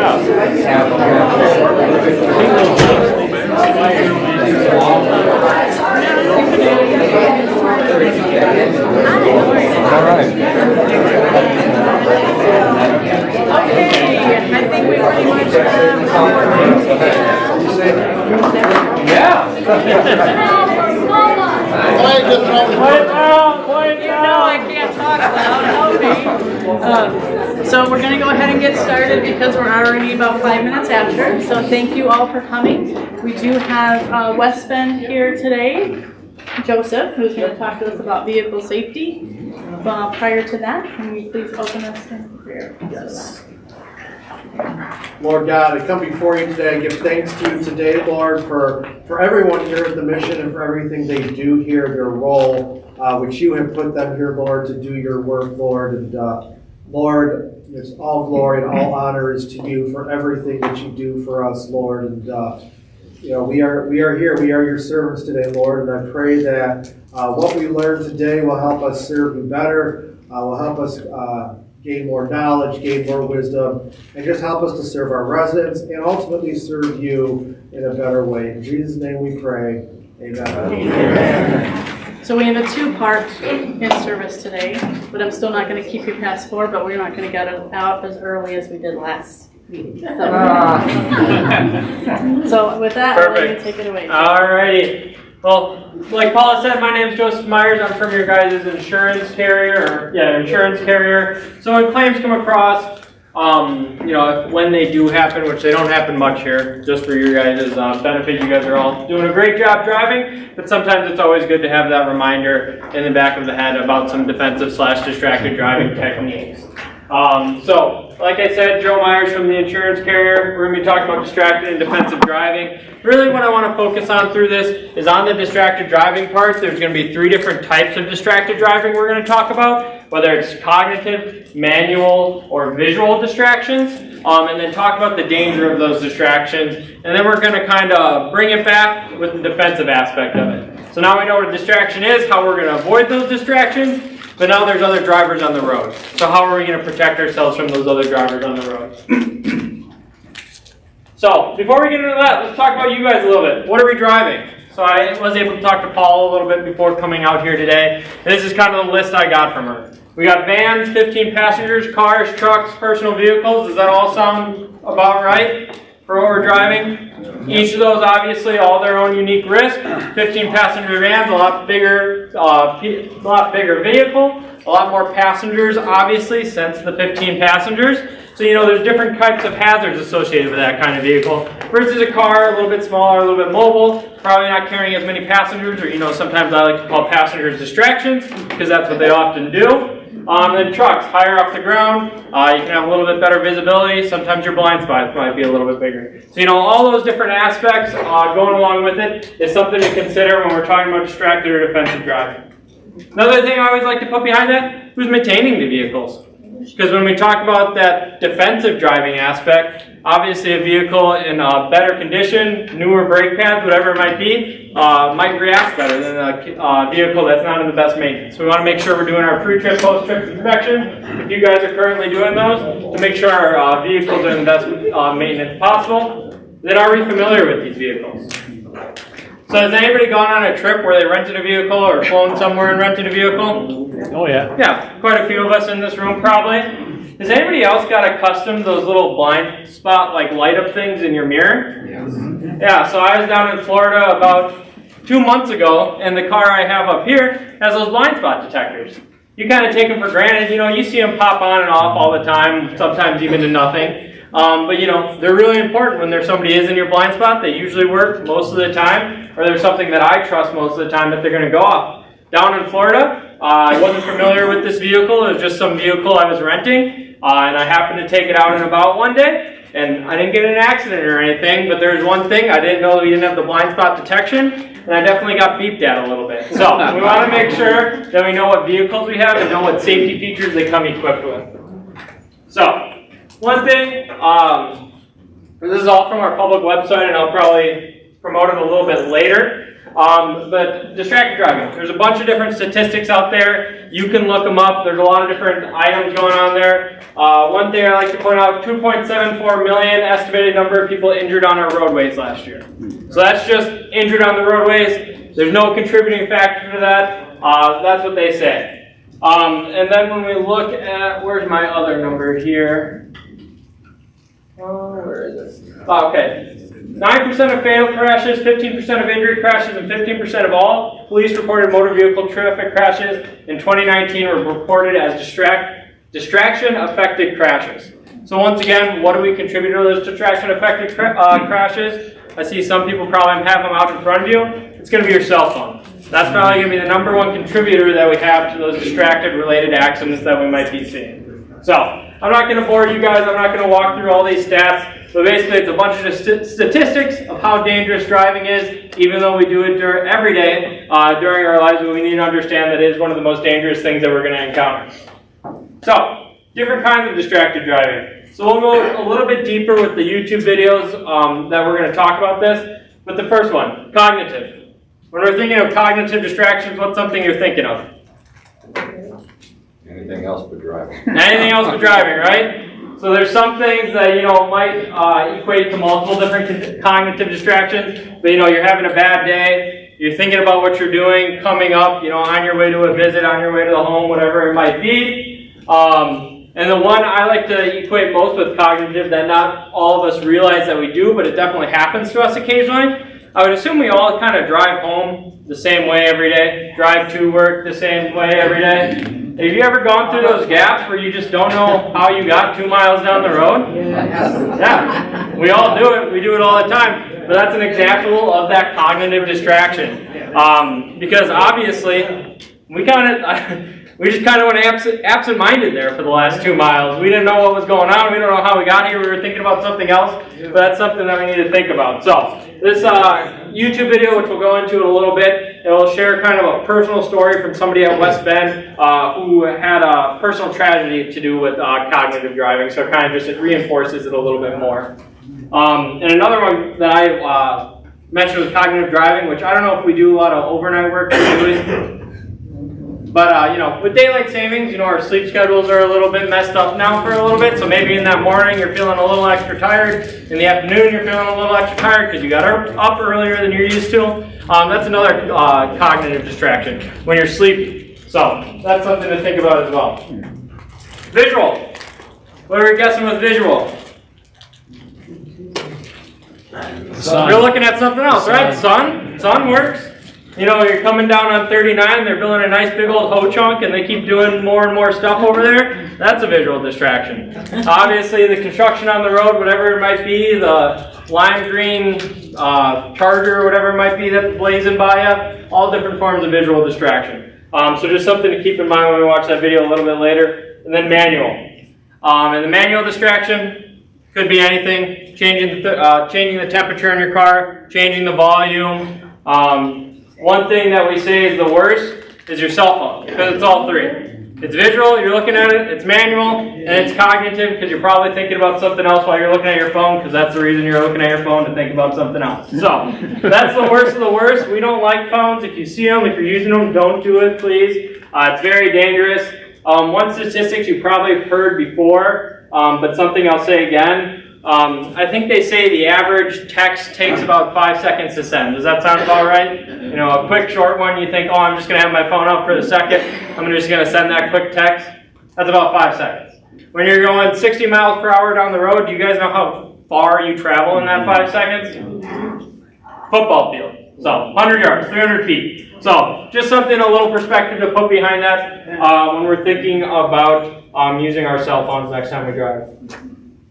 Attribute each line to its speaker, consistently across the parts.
Speaker 1: All right.
Speaker 2: Okay, I think we pretty much
Speaker 3: Yeah.
Speaker 2: You know I can't talk loud, help me. So we're going to go ahead and get started because we're already about 5 minutes after. So thank you all for coming. We do have West Bend here today, Joseph, who's going to talk to us about vehicle safety. Prior to that, can we please open us in prayer?
Speaker 4: Yes. Lord God, I come before you today and give thanks to you today, Lord, for everyone here at the mission and for everything they do here, their role, which you have put them here, Lord, to do your work, Lord. And Lord, it's all glory and all honor is to you for everything that you do for us, Lord. And we are here. We are your servants today, Lord. And I pray that what we learn today will help us serve you better, will help us gain more knowledge, gain more wisdom, and just help us to serve our residents and ultimately serve you in a better way. In Jesus' name we pray. Amen.
Speaker 2: Amen. So we have a two-part in service today, but I'm still not going to keep you past 4, but we're not going to get it out as early as we did last meeting. So with that, I'll let you take it away.
Speaker 3: Alrighty. Well, like Paula said, my name is Joseph Myers. I'm from your guys' insurance carrier. So when claims come across, when they do happen, which they don't happen much here, just for your guys' benefit, you guys are all doing a great job driving, but sometimes it's always good to have that reminder in the back of the head about some defensive/distracted driving techniques. So, like I said, Joe Myers from the insurance carrier. We're going to be talking about distracted and defensive driving. Really what I want to focus on through this is on the distracted driving part. There's going to be 3 different types of distracted driving we're going to talk about, whether it's cognitive, manual, or visual distractions, and then talk about the danger of those distractions. And then we're going to kind of bring it back with the defensive aspect of it. So now we know what a distraction is, how we're going to avoid those distractions. But now there's other drivers on the road. So how are we going to protect ourselves from those other drivers on the road? So before we get into that, let's talk about you guys a little bit. What are we driving? So I was able to talk to Paula a little bit before coming out here today. And this is kind of the list I got from her. We got vans, 15 passengers, cars, trucks, personal vehicles. Does that all sound about right for what we're driving? Each of those, obviously, all their own unique risk. 15 passenger vans, a lot bigger vehicle, a lot more passengers, obviously, since the 15 passengers. So, there's different types of hazards associated with that kind of vehicle. Versus a car, a little bit smaller, a little bit mobile, probably not carrying as many passengers, or, sometimes I like to call passengers distractions, because that's what they often do. And then trucks, higher off the ground, you can have a little bit better visibility. Sometimes your blind spots might be a little bit bigger. So, all those different aspects going along with it is something to consider when we're talking about distracted or defensive driving. Another thing I always like to put behind that, who's maintaining the vehicles? Because when we talk about that defensive driving aspect, obviously a vehicle in better condition, newer brake pads, whatever it might be, might react better than a vehicle that's not in the best maintenance. So we want to make sure we're doing our pre-trip, post-trip inspection. If you guys are currently doing those, to make sure our vehicles are in the best maintenance possible. Then are we familiar with these vehicles? So has anybody gone on a trip where they rented a vehicle or flown somewhere and rented a vehicle?
Speaker 1: Oh, yeah.
Speaker 3: Yeah, quite a few of us in this room probably. Has anybody else got accustomed to those little blind spot light up things in your mirror?
Speaker 4: Yes.
Speaker 3: Yeah, so I was down in Florida about 2 months ago, and the car I have up here has those blind spot detectors. You kind of take them for granted. You see them pop on and off all the time, sometimes even to nothing. But they're really important when there's somebody is in your blind spot. They usually work most of the time, or there's something that I trust most of the time that they're going to go off. Down in Florida, I wasn't familiar with this vehicle. It was just some vehicle I was renting, and I happened to take it out and about one day, and I didn't get in an accident or anything, but there was one thing. I didn't know that we didn't have the blind spot detection, and I definitely got beeped at a little bit. So we want to make sure that we know what vehicles we have and know what safety features they come equipped with. So one thing, this is all from our public website, and I'll probably promote it a little bit later. But distracted driving, there's a bunch of different statistics out there. You can look them up. There's a lot of different items going on there. One thing I like to point out, 2.74 million estimated number of people injured on our roadways last year. So that's just injured on the roadways. There's no contributing factor to that. That's what they say. And then when we look at, where's my other number here? Where is it? Okay. 9% of fatal crashes, 15% of injury crashes, and 15% of all police-reported motor vehicle traffic crashes in 2019 were reported as distraction-affected crashes. So once again, what do we contribute to those distraction-affected crashes? I see some people probably have them out in front of you. It's going to be your cell phone. That's probably going to be the #1 contributor that we have to those distracted-related accidents that we might be seeing. So I'm not going to bore you guys. I'm not going to walk through all these stats. But basically, it's a bunch of statistics of how dangerous driving is, even though we do it every day during our lives. But we need to understand that it is one of the most dangerous things that we're going to encounter. So, different kinds of distracted driving. So we'll go a little bit deeper with the YouTube videos that we're going to talk about this. But the first one, cognitive. When we're thinking of cognitive distractions, what's something you're thinking of?
Speaker 1: Anything else but driving.
Speaker 3: Anything else but driving, right? So there's some things that, might equate to multiple different cognitive distractions, but, you're having a bad day, you're thinking about what you're doing, coming up, on your way to a visit, on your way to the home, whatever it might be. And the one I like to equate most with cognitive that not all of us realize that we do, but it definitely happens to us occasionally. I would assume we all kind of drive home the same way every day, drive to work the same way every day. Have you ever gone through those gaps where you just don't know how you got 2 miles down the road? Yeah, we all do it. We do it all the time. But that's an example of that cognitive distraction. Because obviously, we just kind of went absent-minded there for the last 2 miles. We didn't know what was going on. We don't know how we got here. We were thinking about something else. But that's something that we need to think about. So this YouTube video, which we'll go into in a little bit, it will share kind of a personal story from somebody at West Bend who had a personal tragedy to do with cognitive driving. So it kind of just reinforces it a little bit more. And another one that I mentioned was cognitive driving, which I don't know if we do a lot of overnight work. But, with daylight savings, our sleep schedules are a little bit messed up now for a little bit. So maybe in that morning you're feeling a little extra tired. In the afternoon you're feeling a little extra tired because you got up earlier than you're used to. That's another cognitive distraction when you're sleepy. So that's something to think about as well. Visual. What are we guessing with visual?
Speaker 1: Sun.
Speaker 3: You're looking at something else, right? Sun. Sun works. You're coming down on 39, they're building a nice big old hoe chunk, and they keep doing more and more stuff over there. That's a visual distraction. Obviously, the construction on the road, whatever it might be, the lime green Charger, whatever it might be that's blazing by you, all different forms of visual distraction. So just something to keep in mind when we watch that video a little bit later. And then manual. And the manual distraction could be anything, changing the temperature in your car, changing the volume. One thing that we say is the worst is your cell phone, because it's all three. It's visual, you're looking at it, it's manual, and it's cognitive, because you're probably thinking about something else while you're looking at your phone, because that's the reason you're looking at your phone, to think about something else. So, that's the worst of the worst. We don't like phones. If you see them, if you're using them, don't do it, please. It's very dangerous. One statistic you probably have heard before, but something I'll say again. I think they say the average text takes about 5 seconds to send. Does that sound about right? A quick short one, you think, oh, I'm just going to have my phone up for the second. I'm just going to send that quick text. That's about 5 seconds. When you're going 60 miles per hour down the road, do you guys know how far you travel in that 5 seconds? Football field. So, 100 yards, 300 feet. So, just something, a little perspective to put behind that when we're thinking about using our cell phones next time we drive.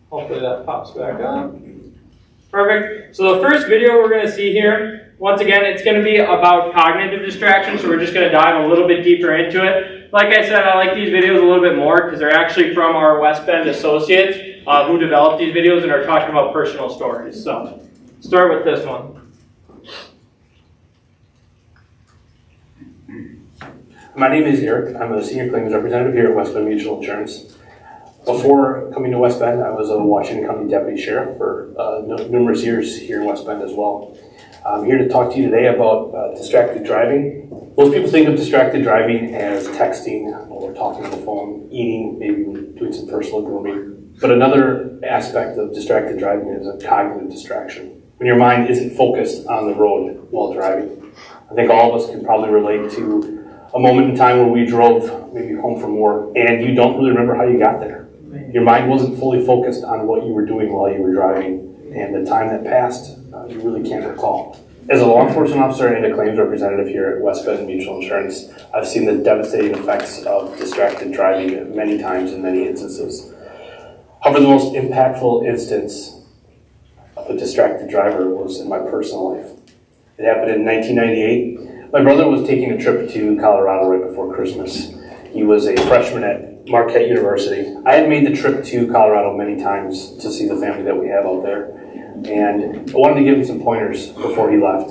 Speaker 3: Hopefully that pops back up. Perfect. So the first video we're going to see here, once again, it's going to be about cognitive distraction, so we're just going to dive a little bit deeper into it. Like I said, I like these videos a little bit more because they're actually from our West Bend associates who developed these videos and are talking about personal stories. So, start with this one.
Speaker 5: My name is Eric. I'm a senior claims representative here at West Bend Mutual Insurance. Before coming to West Bend, I was a Washington County Deputy Sheriff for numerous years here in West Bend as well. I'm here to talk to you today about distracted driving. Most people think of distracted driving as texting or talking on the phone, eating, maybe doing some personal grooming. But another aspect of distracted driving is a cognitive distraction. When your mind isn't focused on the road while driving. I think all of us can probably relate to a moment in time where we drove maybe home from work and you don't really remember how you got there. Your mind wasn't fully focused on what you were doing while you were driving, and the time that passed, you really can't recall. As a law enforcement officer and a claims representative here at West Bend Mutual Insurance, I've seen the devastating effects of distracted driving many times in many instances. However, the most impactful instance of a distracted driver was in my personal life. It happened in 1998. My brother was taking a trip to Colorado right before Christmas. He was a freshman at Marquette University. I had made the trip to Colorado many times to see the family that we have out there, and I wanted to give him some pointers before he left.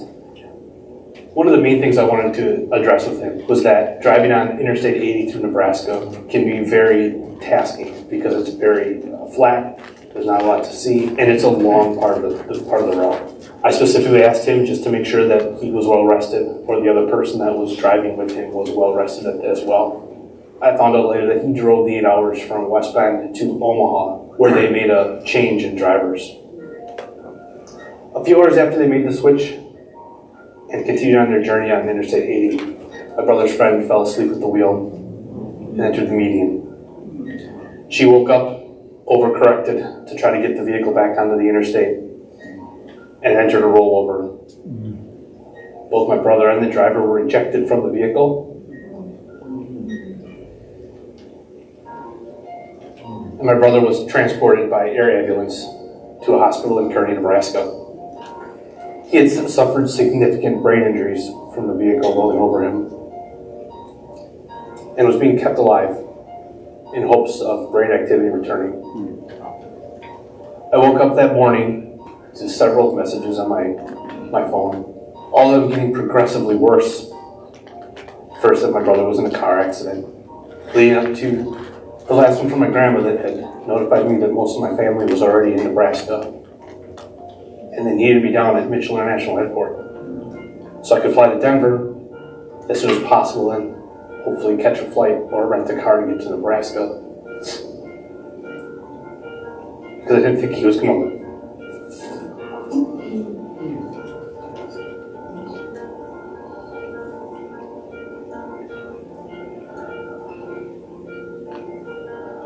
Speaker 5: One of the main things I wanted to address with him was that driving on Interstate 80 through Nebraska can be very tasking because it's very flat, there's not a lot to see, and it's a long part of the route. I specifically asked him just to make sure that he was well rested, or the other person that was driving with him was well rested as well. I found out later that he drove the 8 hours from West Bend to Omaha, where they made a change in drivers. A few hours after they made the switch and continued on their journey on Interstate 80, my brother's friend fell asleep at the wheel and entered the median. She woke up, overcorrected to try to get the vehicle back onto the interstate, and entered a rollover. Both my brother and the driver were ejected from the vehicle, and my brother was transported by air ambulance to a hospital in Kearney, Nebraska. He had suffered significant brain injuries from the vehicle rolling over him and was being kept alive in hopes of brain activity returning. I woke up that morning to several messages on my phone, all of them getting progressively worse. First, that my brother was in a car accident, leading up to the last one from my grandma that had notified me that most of my family was already in Nebraska and they needed me down at Mitchell International Airport so I could fly to Denver as soon as possible and hopefully catch a flight or rent a car to get to Nebraska, because I didn't think he was coming.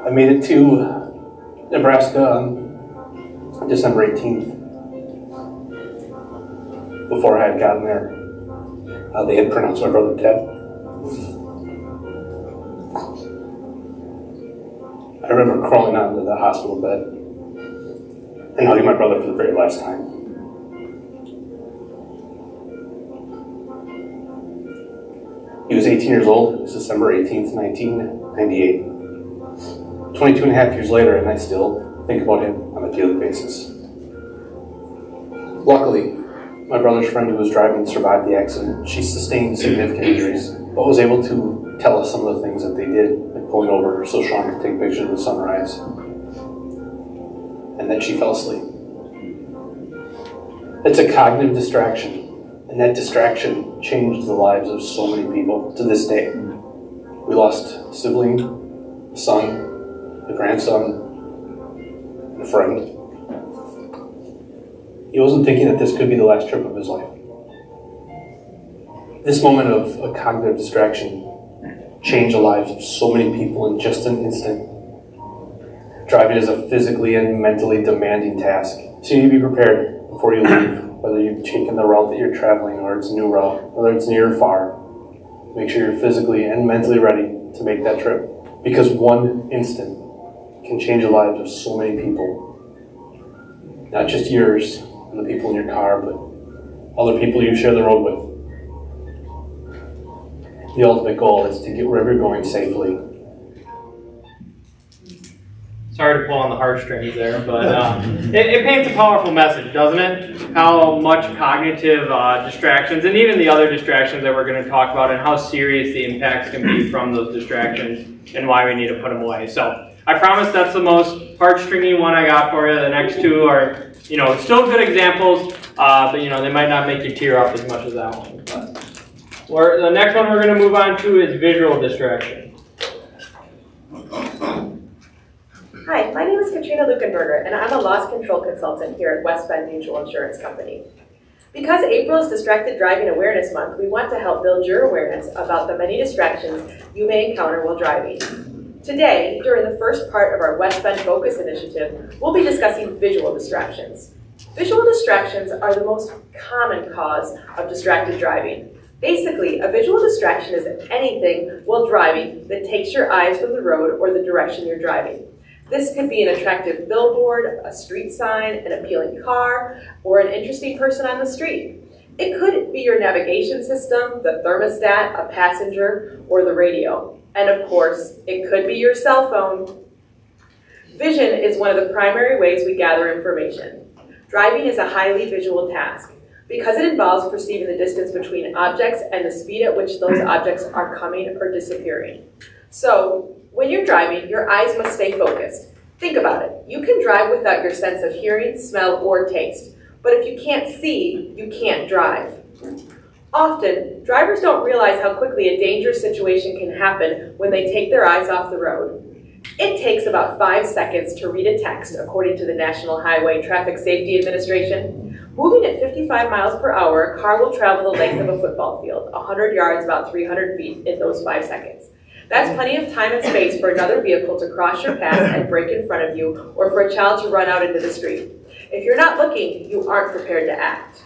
Speaker 5: I made it to Nebraska on December 18th. Before I had gotten there, they had pronounced my brother dead. I remember crawling onto the hospital bed and hugging my brother for the very last time. He was 18 years old. It was December 18th, 1998. 22 and a half years later, and I still think about him on a daily basis. Luckily, my brother's friend who was driving survived the accident. She sustained significant injuries, but was able to tell us some of the things that they did, like pulling over so Sean could take pictures of the sunrise. And then she fell asleep. It's a cognitive distraction, and that distraction changed the lives of so many people to this day. We lost a sibling, a son, a grandson, and a friend. He wasn't thinking that this could be the last trip of his life. This moment of a cognitive distraction changed the lives of so many people in just an instant. Driving is a physically and mentally demanding task, so you need to be prepared before you leave, whether you've taken the route that you're traveling or it's a new route, whether it's near or far. Make sure you're physically and mentally ready to make that trip, because one instant can change the lives of so many people. Not just yours and the people in your car, but other people you share the road with. The ultimate goal is to get wherever you're going safely.
Speaker 3: Sorry to pull on the heartstrings there, but it paints a powerful message, doesn't it? How much cognitive distractions, and even the other distractions that we're going to talk about, and how serious the impacts can be from those distractions, and why we need to put them away. So I promise that's the most heartstringy one I got for you. The next two are, still good examples but you know, they might not make you tear up as much as that one. But the next one we're going to move on to is visual distraction.
Speaker 6: Hi, my name is Katrina Lukenberger, and I'm a loss control consultant here at West Bend Mutual Insurance Company. Because April is Distracted Driving Awareness Month, we want to help build your awareness about the many distractions you may encounter while driving. Today, during the first part of our West Bend Focus Initiative, we'll be discussing visual distractions. Visual distractions are the most common cause of distracted driving. Basically, a visual distraction is anything while driving that takes your eyes from the road or the direction you're driving. This could be an attractive billboard, a street sign, an appealing car, or an interesting person on the street. It could be your navigation system, the thermostat, a passenger, or the radio. And of course, it could be your cell phone. Vision is one of the primary ways we gather information. Driving is a highly visual task because it involves perceiving the distance between objects and the speed at which those objects are coming or disappearing. So, when you're driving, your eyes must stay focused. Think about it. You can drive without your sense of hearing, smell, or taste. But if you can't see, you can't drive. Often, drivers don't realize how quickly a dangerous situation can happen when they take their eyes off the road. It takes about 5 seconds to read a text, according to the National Highway Traffic Safety Administration. Moving at 55 miles per hour, a car will travel the length of a football field, 100 yards, about 300 feet in those 5 seconds. That's plenty of time and space for another vehicle to cross your path and brake in front of you, or for a child to run out into the street. If you're not looking, you aren't prepared to act.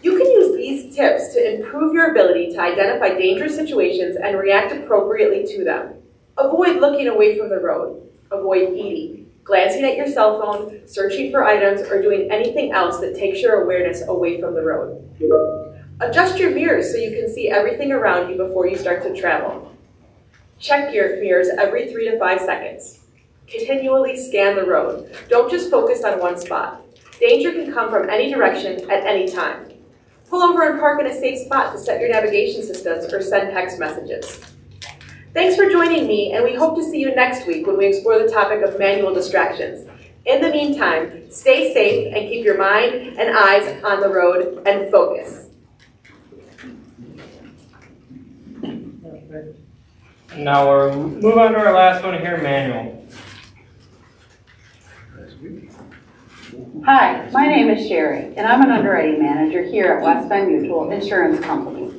Speaker 6: You can use these tips to improve your ability to identify dangerous situations and react appropriately to them. Avoid looking away from the road. Avoid eating, glancing at your cell phone, searching for items, or doing anything else that takes your awareness away from the road. Adjust your mirrors so you can see everything around you before you start to travel. Check your mirrors every 3 to 5 seconds. Continually scan the road. Don't just focus on one spot. Danger can come from any direction at any time. Pull over and park in a safe spot to set your navigation systems or send text messages. Thanks for joining me, and we hope to see you next week when we explore the topic of manual distractions. In the meantime, stay safe and keep your mind and eyes on the road and focus.
Speaker 3: Now we'll move on to our last one here, manual.
Speaker 7: Hi, my name is Sherry, and I'm an underwriting manager here at West Bend Mutual Insurance Company.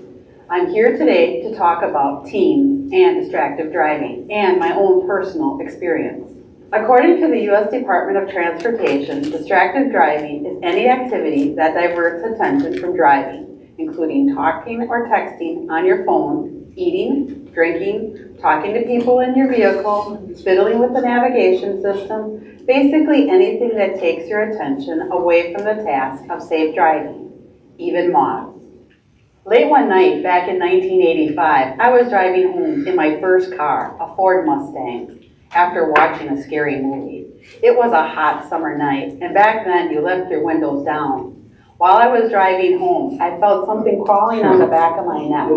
Speaker 7: I'm here today to talk about teens and distracted driving and my own personal experience. According to the U.S. Department of Transportation, distracted driving is any activity that diverts attention from driving, including talking or texting on your phone, eating, drinking, talking to people in your vehicle, fiddling with the navigation system, basically anything that takes your attention away from the task of safe driving, even moths. Late one night back in 1985, I was driving home in my first car, a Ford Mustang, after watching a scary movie. It was a hot summer night, and back then you left your windows down. While I was driving home, I felt something crawling on the back of my neck,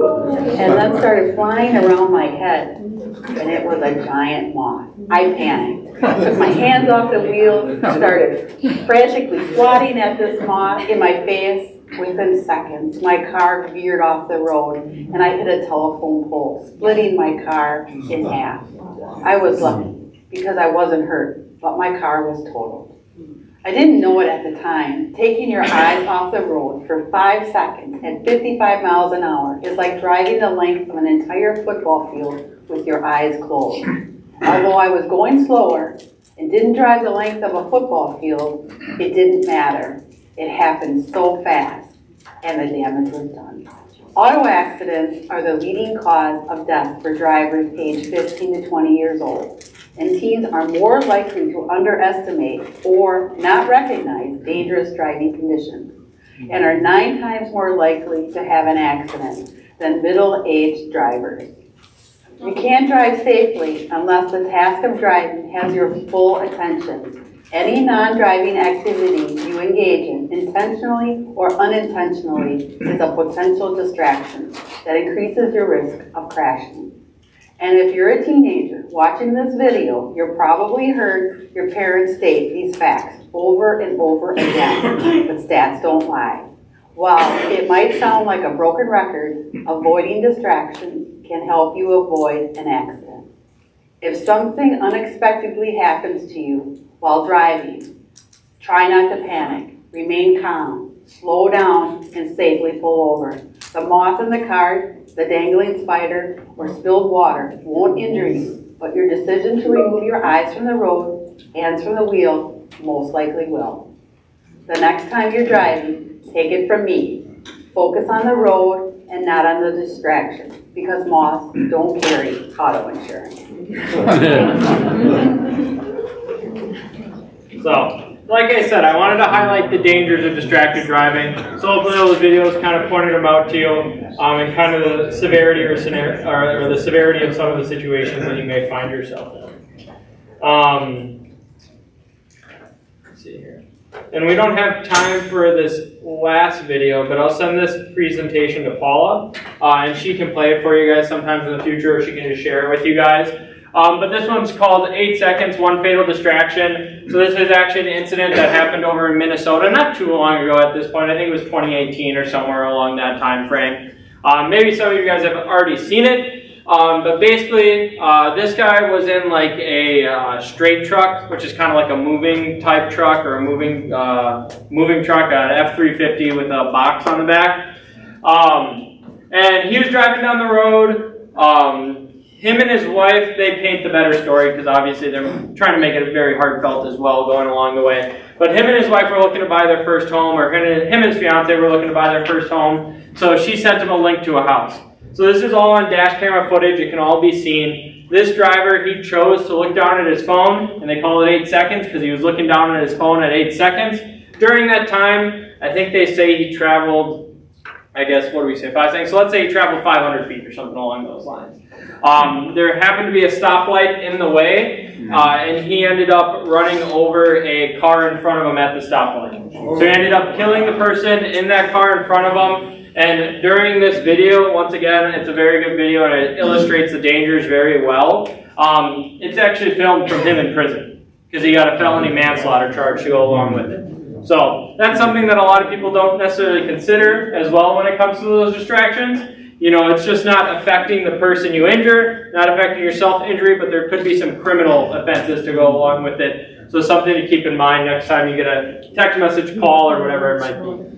Speaker 7: and then started flying around my head, and it was a giant moth. I panicked, took my hands off the wheel, started frantically swatting at this moth in my face. Within seconds, my car veered off the road, and I hit a telephone pole, splitting my car in half. I was lucky, because I wasn't hurt, but my car was totaled. I didn't know it at the time. Taking your eyes off the road for 5 seconds at 55 miles an hour is like driving the length of an entire football field with your eyes closed. Although I was going slower and didn't drive the length of a football field, it didn't matter. It happened so fast, and the damage was done. Auto accidents are the leading cause of death for drivers aged 15 to 20 years old, and teens are more likely to underestimate or not recognize dangerous driving conditions, and are 9 times more likely to have an accident than middle-aged drivers. You can't drive safely unless the task of driving has your full attention. Any non-driving activity you engage in, intentionally or unintentionally, is a potential distraction that increases your risk of crashing. And if you're a teenager watching this video, you've probably heard your parents state these facts over and over again, but stats don't lie. While it might sound like a broken record, avoiding distractions can help you avoid an accident. If something unexpectedly happens to you while driving, try not to panic, remain calm, slow down, and safely pull over. The moth in the cart, the dangling spider, or spilled water won't injure you, but your decision to remove your eyes from the road, hands from the wheel, most likely will. The next time you're driving, take it from me. Focus on the road and not on the distraction, because moths don't carry auto insurance.
Speaker 3: So, like I said, I wanted to highlight the dangers of distracted driving. So hopefully those videos kind of pointed them out to you, and kind of the severity or the severity of some of the situations that you may find yourself in. Let's see here. And we don't have time for this last video, but I'll send this presentation to Paula, and she can play it for you guys sometimes in the future, or she can just share it with you guys. But this one's called 8 Seconds, One Fatal Distraction. So this is actually an incident that happened over in Minnesota not too long ago at this point. I think it was 2018 or somewhere along that time frame. Maybe some of you guys have already seen it. But basically, this guy was in like a straight truck, which is kind of like a moving type truck or a moving truck, an F-350 with a box on the back. And he was driving down the road. Him and his wife, they paint the better story because obviously they're trying to make it very heartfelt as well going along the way. But him and his wife were looking to buy their first home, or him and his fiance were looking to buy their first home. So she sent him a link to a house. So this is all on dash camera footage. It can all be seen. This driver, he chose to look down at his phone, and they call it 8 seconds because he was looking down at his phone at 8 seconds. During that time, I think they say he traveled, I guess, what do we say, 5 seconds? So let's say he traveled 500 feet or something along those lines. There happened to be a stoplight in the way, and he ended up running over a car in front of him at the stoplight. So he ended up killing the person in that car in front of him. And during this video, once again, it's a very good video and it illustrates the dangers very well. It's actually filmed from him in prison because he got a felony manslaughter charge to go along with it. So that's something that a lot of people don't necessarily consider as well when it comes to those distractions. You know, it's just not affecting the person you injure, not affecting your self-injury, but there could be some criminal offenses to go along with it. So something to keep in mind next time you get a text message, call, or whatever it might be.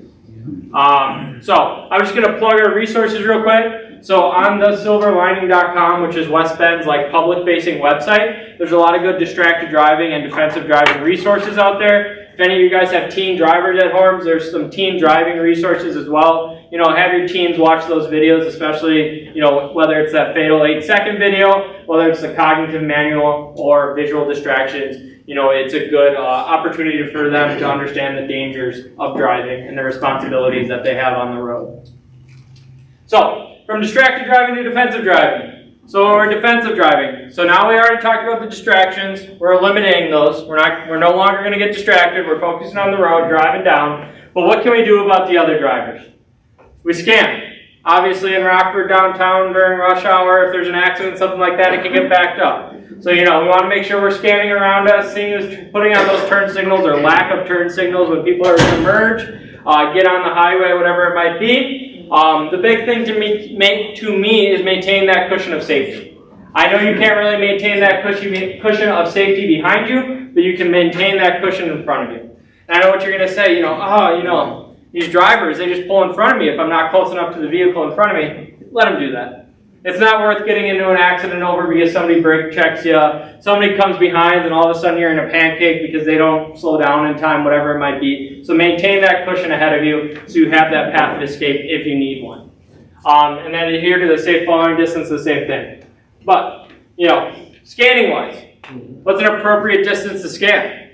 Speaker 3: So I'm just going to plug our resources real quick. So on the silverlining.com, which is West Bend's like public-facing website, there's a lot of good distracted driving and defensive driving resources out there. If any of you guys have teen drivers at home, there's some teen driving resources as well. You know, have your teens watch those videos, especially, you know, whether it's that fatal 8-second video, whether it's the cognitive manual or visual distractions. You know, it's a good opportunity for them to understand the dangers of driving and the responsibilities that they have on the road. So, from distracted driving to defensive driving. So we're defensive driving. So now we already talked about the distractions. We're eliminating those. We're no longer going to get distracted. We're focusing on the road, driving down. But what can we do about the other drivers? We scan. Obviously in Rockford downtown during rush hour, if there's an accident, something like that, it can get backed up. So, you know, we want to make sure we're scanning around us, seeing who's putting on those turn signals or lack of turn signals when people are going to merge, get on the highway, whatever it might be. The big thing to me is maintain that cushion of safety. I know you can't really maintain that cushion of safety behind you, but you can maintain that cushion in front of you. And I know what you're going to say, these drivers, they just pull in front of me if I'm not close enough to the vehicle in front of me. Let them do that. It's not worth getting into an accident over because somebody brake checks you, somebody comes behind and all of a sudden you're in a pancake because they don't slow down in time, whatever it might be. So maintain that cushion ahead of you so you have that path of escape if you need one. And then adhere to the safe following distance, the same thing. But, scanning wise, what's an appropriate distance to scan?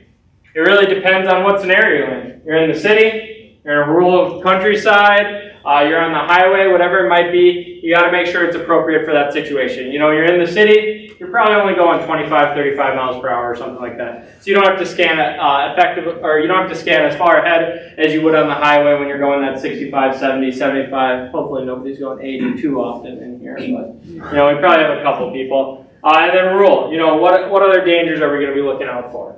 Speaker 3: It really depends on what scenario you're in. You're in the city, you're in a rural countryside, you're on the highway, whatever it might be, you got to make sure it's appropriate for that situation. You know, you're in the city, you're probably only going 25, 35 miles per hour or something like that. So you don't have to scan you don't have to scan as far ahead as you would on the highway when you're going that 65, 70, 75. Hopefully nobody's going 80 too often in here, but we probably have a couple people. And then rule, what other dangers are we going to be looking out for?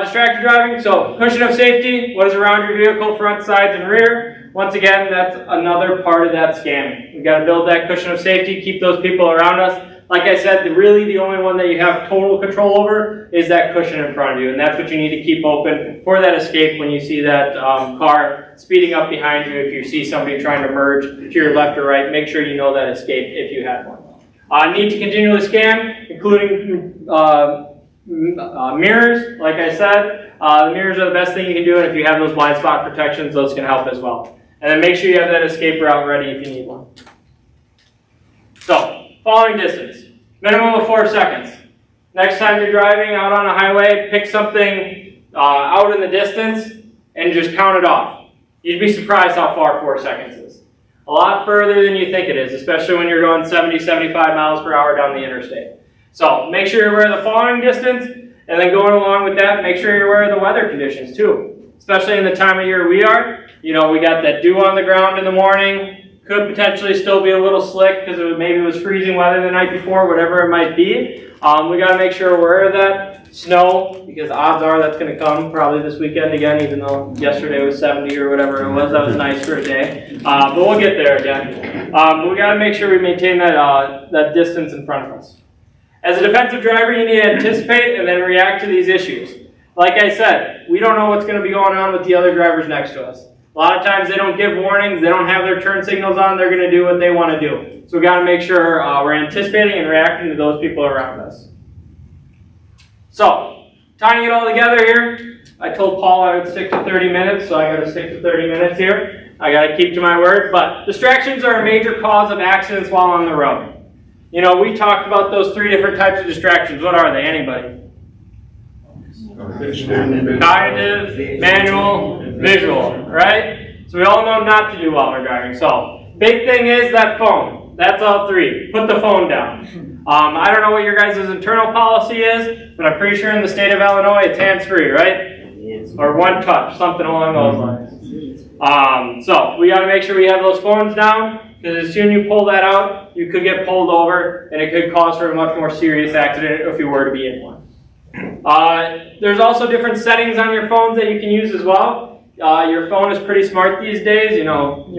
Speaker 3: Distracted driving, so cushion of safety, what is around your vehicle, front, sides, and rear. Once again, that's another part of that scanning. We've got to build that cushion of safety, keep those people around us. Like I said, really the only one that you have total control over is that cushion in front of you, and that's what you need to keep open for that escape when you see that car speeding up behind you. If you see somebody trying to merge to your left or right, make sure you know that escape if you had one. Need to continually scan, including mirrors, like I said. The mirrors are the best thing you can do, and if you have those blind spot protections, those can help as well. And then make sure you have that escape route ready if you need one. So, following distance, minimum of 4 seconds. Next time you're driving out on a highway, pick something out in the distance and just count it off. You'd be surprised how far 4 seconds is. A lot further than you think it is, especially when you're going 70, 75 miles per hour down the interstate. So make sure you're aware of the following distance, and then going along with that, make sure you're aware of the weather conditions too. Especially in the time of year we are. We got that dew on the ground in the morning. Could potentially still be a little slick because maybe it was freezing weather the night before, whatever it might be. We got to make sure we're aware of that. Snow, because odds are that's going to come probably this weekend again, even though yesterday was 70 or whatever it was. That was nice for a day. But we'll get there again. But we got to make sure we maintain that distance in front of us. As a defensive driver, you need to anticipate and then react to these issues. Like I said, we don't know what's going to be going on with the other drivers next to us. A lot of times they don't give warnings, they don't have their turn signals on, they're going to do what they want to do. So we got to make sure we're anticipating and reacting to those people around us. So, tying it all together here, I told Paul I would stick to 30 minutes, so I got to stick to 30 minutes here. I got to keep to my word, but distractions are a major cause of accidents while on the road. We talked about those 3 different types of distractions. What are they? Anybody? Cognitive, manual, visual, right? So we all know not to do while we're driving. So, big thing is that phone. That's all 3. Put the phone down. I don't know what your guys' internal policy is, but I'm pretty sure in the state of Illinois it's hands-free, right? Yes. Or one touch, something along those lines. So we got to make sure we have those phones down, because as soon as you pull that out, you could get pulled over, and it could cause for a much more serious accident if you were to be in one. There's also different settings on your phones that you can use as well. Your phone is pretty smart these days. You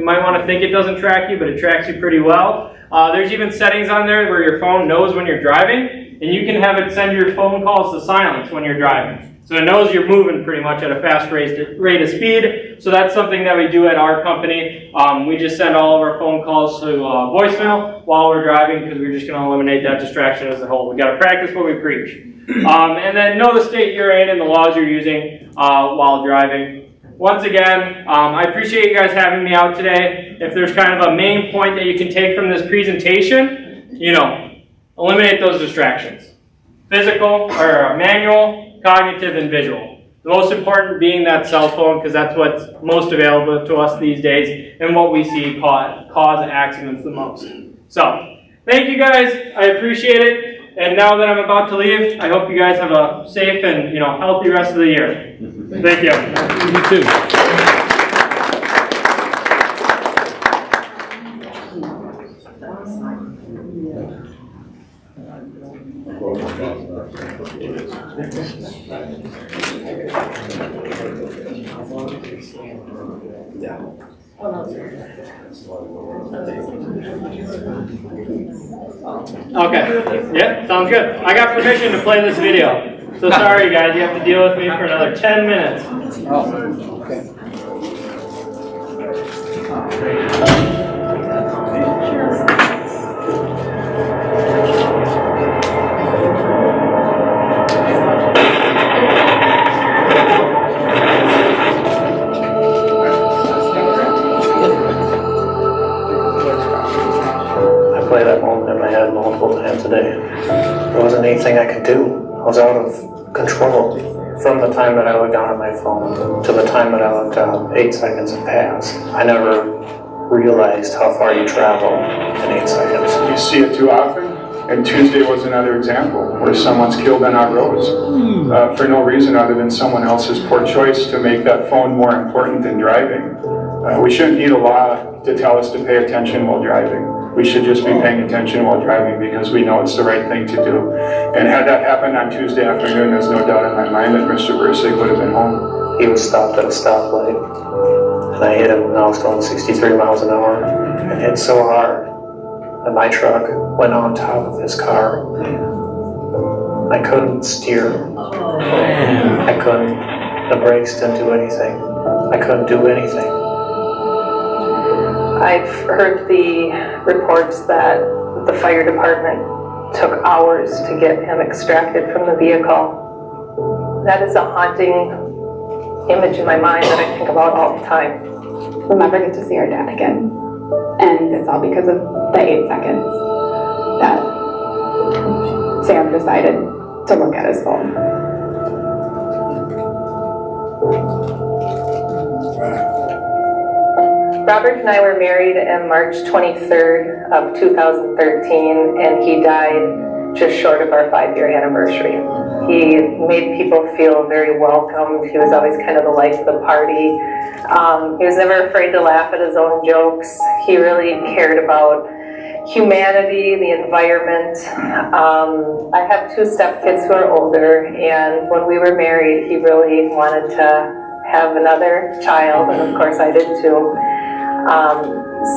Speaker 3: might want to think it doesn't track you, but it tracks you pretty well. There's even settings on there where your phone knows when you're driving, and you can have it send your phone calls to silence when you're driving. So it knows you're moving pretty much at a fast rate of speed. So that's something that we do at our company. We just send all of our phone calls to voicemail while we're driving, because we're just going to eliminate that distraction as a whole. We got to practice what we preach. And then know the state you're in and the laws you're using while driving. Once again, I appreciate you guys having me out today. If there's kind of a main point that you can take from this presentation, eliminate those distractions. Physical, or manual, cognitive, and visual. The most important being that cell phone, because that's what's most available to us these days and what we see cause accidents the most. So, thank you guys. I appreciate it. And now that I'm about to leave, I hope you guys have a safe and healthy rest of the year. Thank you.
Speaker 1: You too.
Speaker 3: Okay. Yeah, sounds good. I got permission to play this video. So sorry guys, you have to deal with me for another 10 minutes.
Speaker 1: Oh, okay.
Speaker 8: I play that moment in my head multiple times a day. There wasn't anything I could do. I was out of control. From the time that I looked down at my phone to the time that I looked down, 8 seconds had passed. I never realized how far you travel in 8 seconds.
Speaker 9: You see it too often? And Tuesday was another example where someone's killed on our roads for no reason other than someone else's poor choice to make that phone more important than driving. We shouldn't need a law to tell us to pay attention while driving. We should just be paying attention while driving because we know it's the right thing to do. And had that happened on Tuesday afternoon, there's no doubt in my mind that Mr. Bursig would have been home.
Speaker 8: He was stopped at a stoplight, and I hit him when I was going 63 miles an hour, and hit so hard that my truck went on top of his car. I couldn't steer. I couldn't. The brakes didn't do anything. I couldn't do anything.
Speaker 10: I've heard the reports that the fire department took hours to get him extracted from the vehicle. That is a haunting image in my mind that I think about all the time.
Speaker 11: We'll never get to see our dad again. And it's all because of the 8 seconds that Sam decided to look at his phone.
Speaker 10: Robert and I were married on March 23rd of 2013, and he died just short of our 5-year anniversary. He made people feel very welcomed. He was always kind of the life of the party. He was never afraid to laugh at his own jokes. He really cared about humanity, the environment. I have 2 stepkids who are older, and when we were married, he really wanted to have another child, and of course I did too.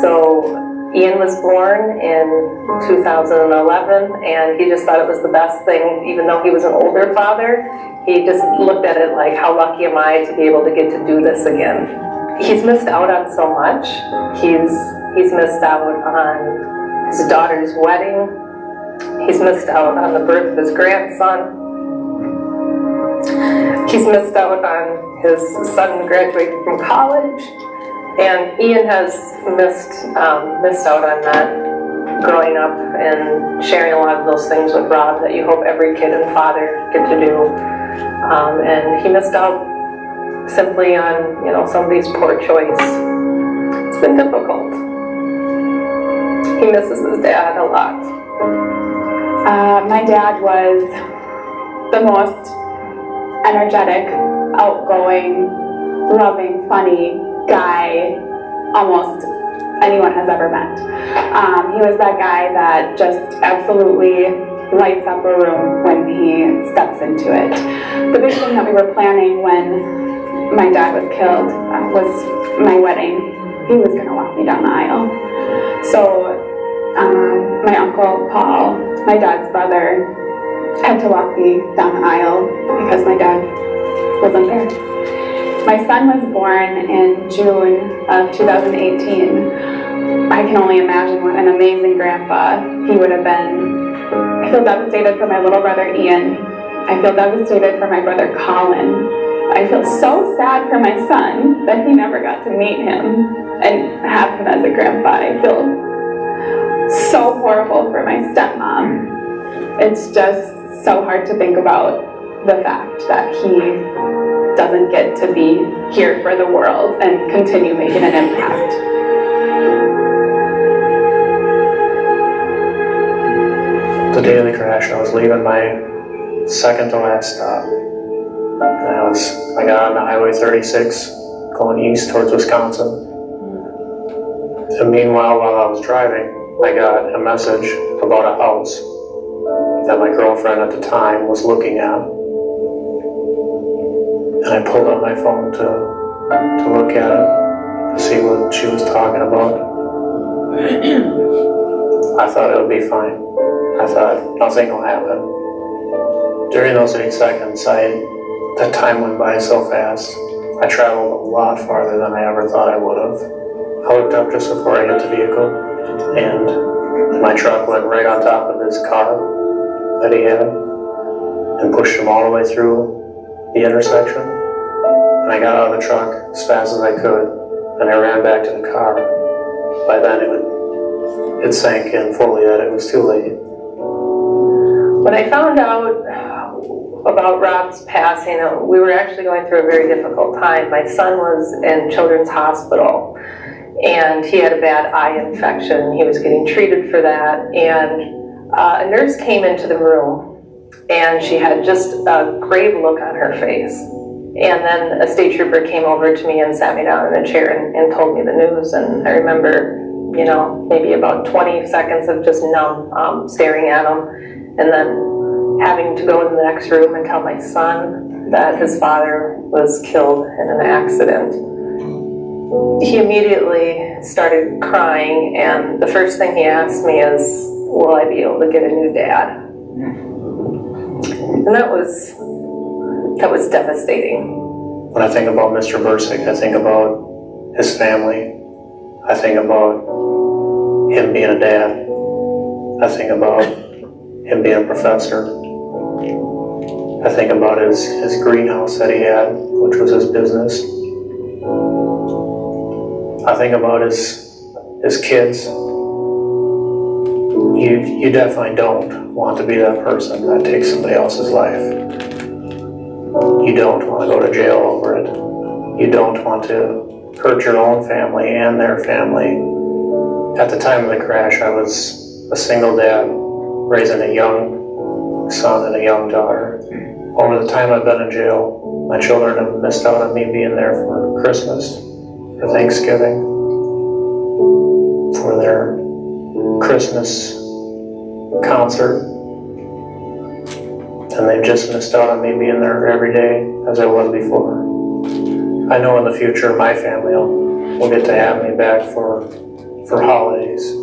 Speaker 10: So Ian was born in 2011, and he just thought it was the best thing. Even though he was an older father, he just looked at it like, how lucky am I to be able to get to do this again. He's missed out on so much. He's missed out on his daughter's wedding. He's missed out on the birth of his grandson. He's missed out on his son graduating from college. And Ian has missed out on that growing up and sharing a lot of those things with Rob that you hope every kid and father get to do. And he missed out simply on, somebody's poor choice. It's been difficult. He misses his dad a lot.
Speaker 11: My dad was the most energetic, outgoing, loving, funny guy almost anyone has ever met. He was that guy that just absolutely lights up a room when he steps into it. The big thing that we were planning when my dad was killed was my wedding. He was going to walk me down the aisle. So my uncle Paul, my dad's brother, had to walk me down the aisle because my dad wasn't there. My son was born in June of 2018. I can only imagine what an amazing grandpa he would have been. I feel devastated for my little brother Ian. I feel devastated for my brother Colin. I feel so sad for my son that he never got to meet him and have him as a grandpa. I feel so horrible for my stepmom. It's just so hard to think about the fact that he doesn't get to be here for the world and continue making an impact.
Speaker 8: The day of the crash, I was leaving my second to last stop. And I got on the Highway 36 going east towards Wisconsin. And meanwhile, while I was driving, I got a message about a house that my girlfriend at the time was looking at. And I pulled out my phone to look at it, to see what she was talking about. I thought it would be fine. I thought nothing will happen. During those 8 seconds, that time went by so fast. I traveled a lot farther than I ever thought I would have. I looked up just before I hit the vehicle, and my truck went right on top of his car that he had and pushed him all the way through the intersection. And I got out of the truck as fast as I could, and I ran back to the car. By then it sank in fully that it was too late.
Speaker 10: When I found out about Rob's passing, we were actually going through a very difficult time. My son was in Children's Hospital, and he had a bad eye infection. He was getting treated for that, and A nurse came into the room and she had just a grave look on her face. And then a state trooper came over to me and sat me down in a chair and told me the news. And I remember, you know, maybe about 20 seconds of just numb, staring at him, and then having to go to the next room and tell my son that his father was killed in an accident. He immediately started crying, and the first thing he asked me is, will I be able to get a new dad? And that was devastating.
Speaker 8: When I think about Mr. Bursick, I think about his family. I think about him being a dad. I think about him being a professor. I think about his greenhouse that he had, which was his business. I think about his kids. You definitely don't want to be that person that takes somebody else's life. You don't want to go to jail over it. You don't want to hurt your own family and their family. At the time of the crash, I was a single dad raising a young son and a young daughter. Over the time I've been in jail, my children have missed out on me being there for Christmas, for Thanksgiving, for their Christmas concert. And they've just missed out on me being there every day as I was before. I know in the future my family will get to have me back for holidays.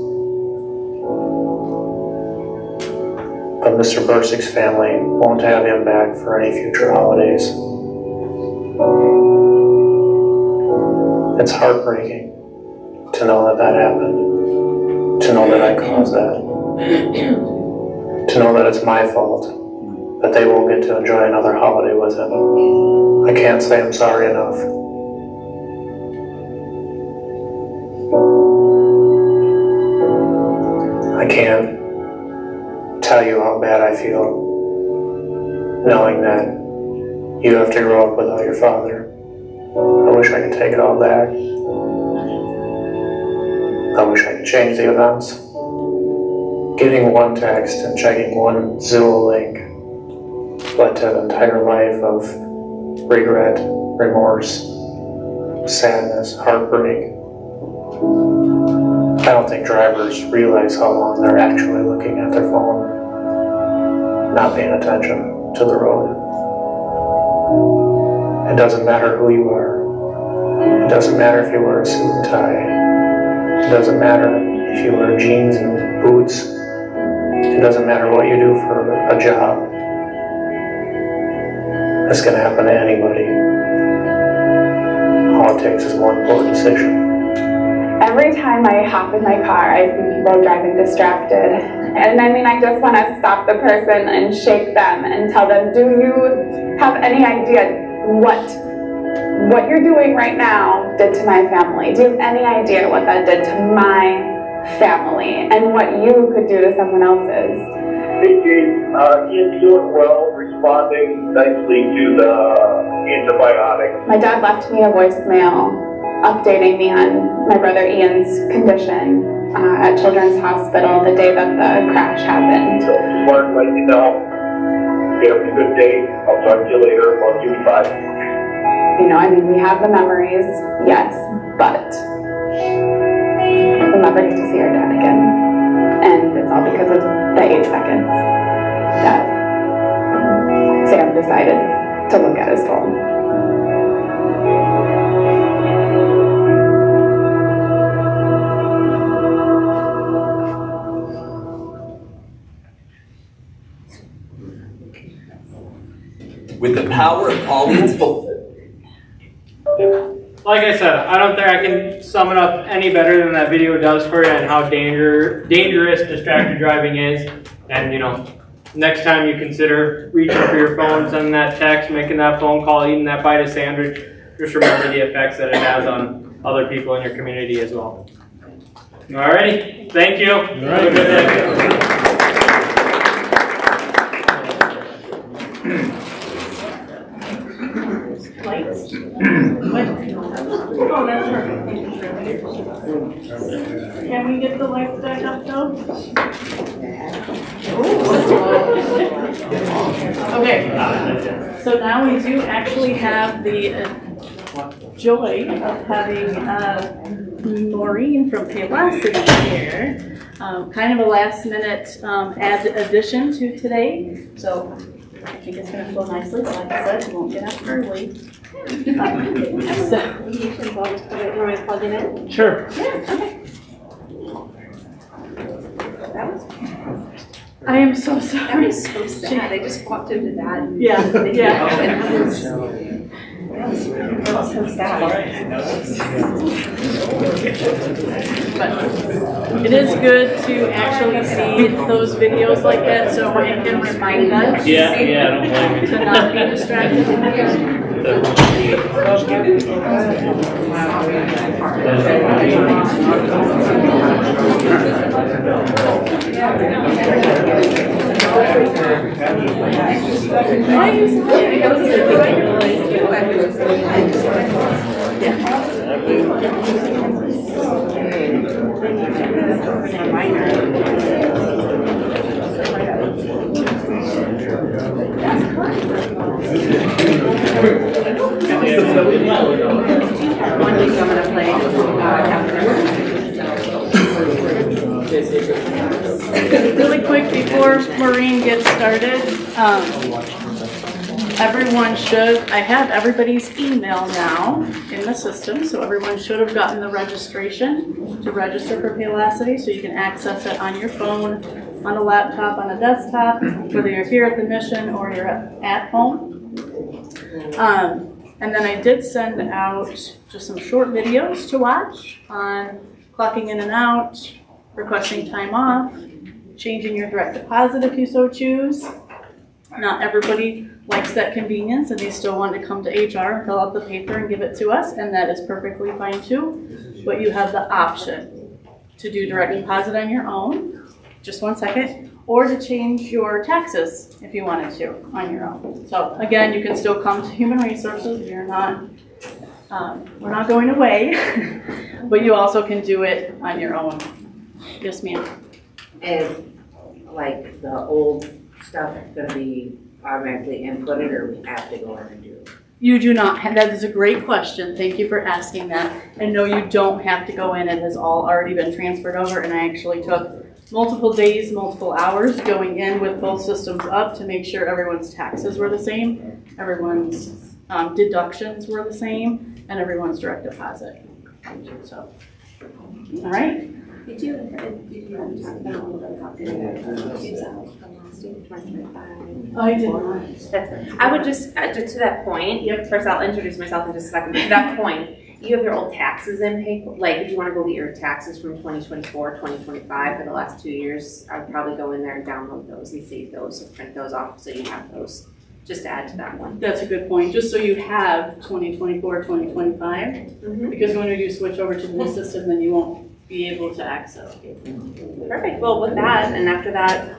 Speaker 8: But Mr. Bursick's family won't have him back for any future holidays. It's heartbreaking to know that happened, to know that I caused that, to know that it's my fault that they won't get to enjoy another holiday with him. I can't say I'm sorry enough. I can't tell you how bad I feel knowing that you have to grow up without your father. I wish I could take it all back. I wish I could change the events. Getting one text and checking one Zillow link led to an entire life of regret, remorse, sadness, heartbreak. I don't think drivers realize how long they're actually looking at their phone, not paying attention to the road. It doesn't matter who you are. It doesn't matter if you wear a suit and tie. It doesn't matter if you wear jeans and boots. It doesn't matter what you do for a job. It's going to happen to anybody. All it takes is one poor decision.
Speaker 11: Every time I hop in my car, I see people driving distracted. And I mean, I just want to stop the person and shake them and tell them, do you have any idea what you're doing right now did to my family? Do you have any idea what that did to my family and what you could do to someone else's?
Speaker 12: Hey, Jane, Ian's doing well, responding nicely to the antibiotic.
Speaker 11: My dad left me a voicemail updating me on my brother Ian's condition at Children's Hospital the day that the crash happened.
Speaker 12: So just wanted to let you know. You have a good day. I'll talk to you later. Love you. Bye.
Speaker 11: You know, I mean, we have the memories, yes, but we'll never get to see our dad again. And it's all because of the 8 seconds that Sam decided to look at his phone.
Speaker 13: With the power of Pauline's vote.
Speaker 3: Like I said, I don't think I can sum it up any better than that video does for you and how dangerous distracted driving is. And, you know, next time you consider reaching for your phone, sending that text, making that phone call, eating that bite of sandwich, just remember the effects that it has on other people in your community as well. Alrighty, thank you. Have a good day.
Speaker 2: lights? What? Oh, that's perfect. Can we get the lights back up though? Okay, so now we do actually have the joy of having Maureen from Paylocity here. Kind of a last minute addition to today. So I think it's going to flow nicely, but like I said, we won't get up early.
Speaker 3: Sure.
Speaker 2: Yeah, okay. I am so sorry.
Speaker 14: That was so sad. I just walked into that.
Speaker 2: Yeah, yeah.
Speaker 14: That was so sad.
Speaker 2: But it is good to actually see those videos like that, so it can remind us
Speaker 3: don't blame me.
Speaker 2: to not be distracted.
Speaker 14: One week I'm going to play
Speaker 2: Really quick before Maureen gets started, everyone should, I have everybody's email now in the system, so everyone should have gotten the registration to register for Paylocity, so you can access it on your phone, on a laptop, on a desktop, whether you're here at the mission or you're at home. And then I did send out just some short videos to watch on clocking in and out, requesting time off, changing your direct deposit if you so choose. Not everybody likes that convenience and they still want to come to HR and fill out the paper and give it to us, and that is perfectly fine too. But you have the option to do direct deposit on your own, just 1 second, or to change your taxes if you wanted to on your own. So again, you can still come to Human Resources. You're not, we're not going away, but you also can do it on your own. Yes, ma'am.
Speaker 15: Is like the old stuff going to be automatically inputted, or we have to go in and do it?
Speaker 2: You do not have, that is a great question. Thank you for asking that. And no, you don't have to go in. It has all already been transferred over, and I actually took multiple days, multiple hours going in with both systems up to make sure everyone's taxes were the same, everyone's deductions were the same, and everyone's direct deposit. So, all right.
Speaker 14: Did you talk about the 2025?
Speaker 2: I did not.
Speaker 14: I would just, to that point, first I'll introduce myself in just a second, but to that point, you have your old taxes in paper. Like if you want to go get your taxes from 2024, 2025 for the last 2 years, I'd probably go in there and download those and save those and print those off so you have those. Just to add to that one.
Speaker 2: That's a good point. Just so you have 2024, 2025, because when you switch over to the new system, then you won't be able to access it.
Speaker 14: Perfect. Well, with that, and after that,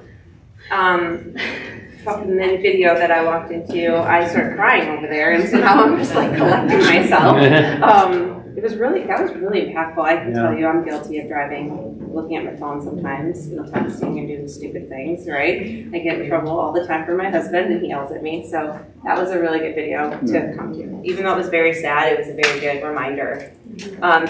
Speaker 14: fucking video that I walked into, I started crying over there, and so now I'm just like collecting myself. It was really, that was really impactful. I can tell you, I'm guilty of driving, looking at my phone sometimes, texting and doing stupid things, right? I get in trouble all the time for my husband, and he yells at me. So that was a really good video to come to. Even though it was very sad, it was a very good reminder.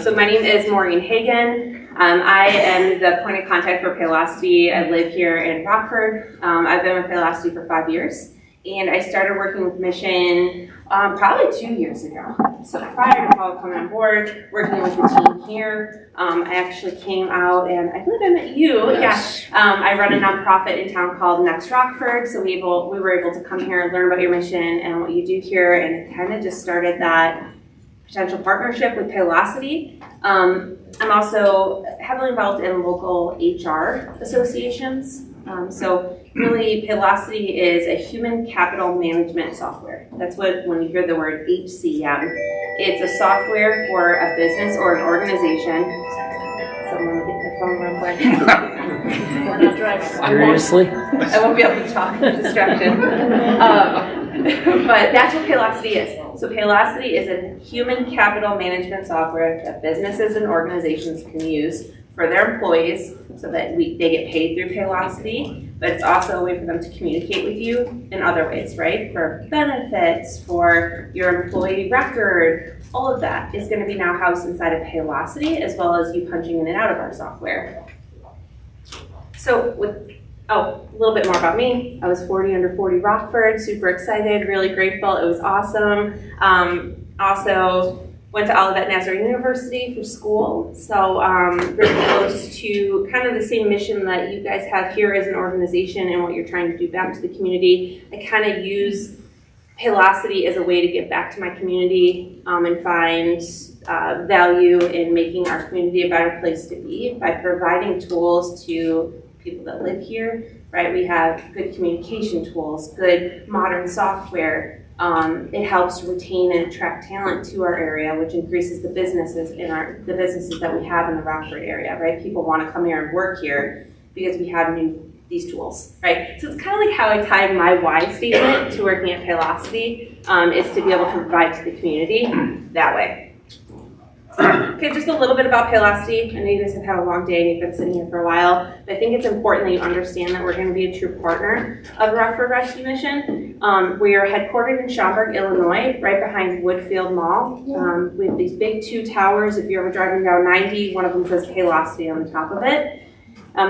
Speaker 14: So my name is Maureen Hagan. I am the point of contact for Paylocity. I live here in Rockford. I've been with Paylocity for 5 years, and I started working with Mission probably 2 years ago. So prior to Paul coming on board, working with the team here, I actually came out and I believe I met you.
Speaker 3: Yes.
Speaker 14: Yeah. I run a nonprofit in town called Next Rockford, so we were able to come here and learn about your mission and what you do here, and it kind of just started that potential partnership with Paylocity. I'm also heavily involved in local HR associations. So really, Paylocity is a human capital management software. That's what, when you hear the word HCM, it's a software for a business or an organization. Someone get their phone real quick.
Speaker 1: Seriously?
Speaker 14: I won't be able to talk. Distraction. But that's what Paylocity is. So Paylocity is a human capital management software that businesses and organizations can use for their employees so that they get paid through Paylocity, but it's also a way for them to communicate with you in other ways, right? For benefits, for your employee record, all of that is going to be now housed inside of Paylocity, as well as you punching in and out of our software. So a little bit more about me. I was 40 under 40 Rockford, super excited, really grateful. It was awesome. Also went to Olivet Nazarene University for school. So really close to kind of the same mission that you guys have here as an organization and what you're trying to do back to the community. I kind of use Paylocity as a way to give back to my community and find value in making our community a better place to be by providing tools to people that live here, right? We have good communication tools, good modern software. It helps retain and attract talent to our area, which increases the businesses the businesses that we have in the Rockford area, right? People want to come here and work here because we have these tools, right? So it's kind of like how I tied my why statement to working at Paylocity, is to be able to provide to the community that way. Okay, just a little bit about Paylocity. I know you guys have had a long day and you've been sitting here for a while, but I think it's important that you understand that we're going to be a true partner of Rockford Rescue Mission. We are headquartered in Schaumburg, Illinois, right behind Woodfield Mall. We have these big 2 towers. If you're ever driving down 90, one of them says Paylocity on the top of it.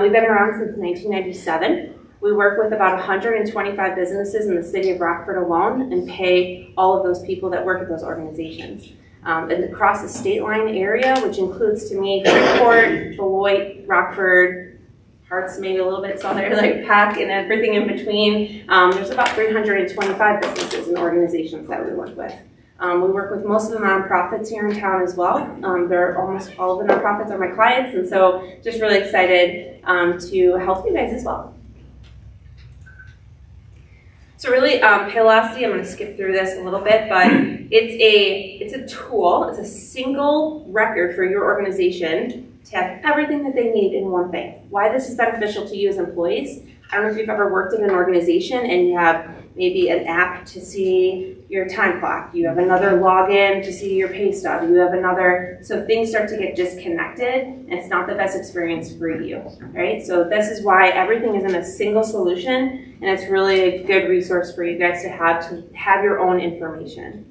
Speaker 14: We've been around since 1997. We work with about 125 businesses in the city of Rockford alone and pay all of those people that work at those organizations. And across the state line area, which includes to me Freeport, Beloit, Rockford, Hearts maybe a little bit, so they're like Pack and everything in between. There's about 325 businesses and organizations that we work with. We work with most of the nonprofits here in town as well. Almost all of the nonprofits are my clients, and so just really excited to help you guys as well. So really, Paylocity, I'm going to skip through this a little bit, but it's a tool. It's a single record for your organization to have everything that they need in one thing. Why this is beneficial to you as employees, I don't know if you've ever worked in an organization and you have maybe an app to see your time clock. You have another login to see your pay stub. You have another, so things start to get disconnected and it's not the best experience for you, right? So this is why everything is in a single solution and it's really a good resource for you guys to have your own information.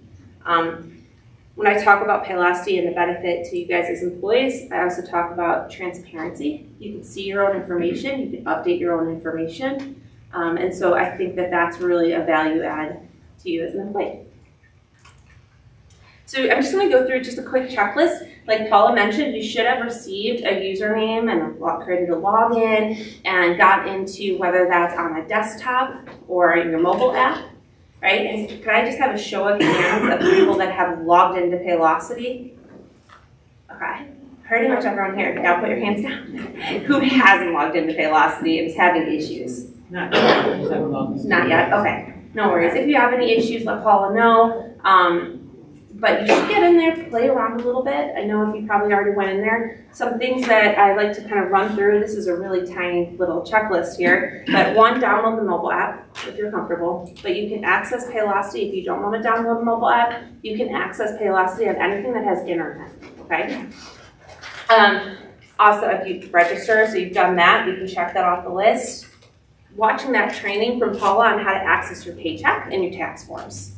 Speaker 14: When I talk about Paylocity and the benefit to you guys as employees, I also talk about transparency. You can see your own information, you can update your own information. And so I think that that's really a value add to you as an employee. So I'm just going to go through just a quick checklist. Like Paula mentioned, you should have received a username and created a login and got into whether that's on a desktop or your mobile app, right? And can I just have a show of hands of people that have logged into Paylocity? Okay. Pretty much everyone here. Now put your hands down. Who hasn't logged into Paylocity and is having issues?
Speaker 2: Not yet.
Speaker 14: Not yet? Okay. No worries. If you have any issues, let Paula know. But you should get in there, play around a little bit. I know if you probably already went in there. Some things that I like to kind of run through. This is a really tiny little checklist here. But one, download the mobile app if you're comfortable. But you can access Paylocity if you don't want to download the mobile app. You can access Paylocity on anything that has internet. Okay. Also, if you register, so you've done that, you can check that off the list. Watching that training from Paula on how to access your paycheck and your tax forms.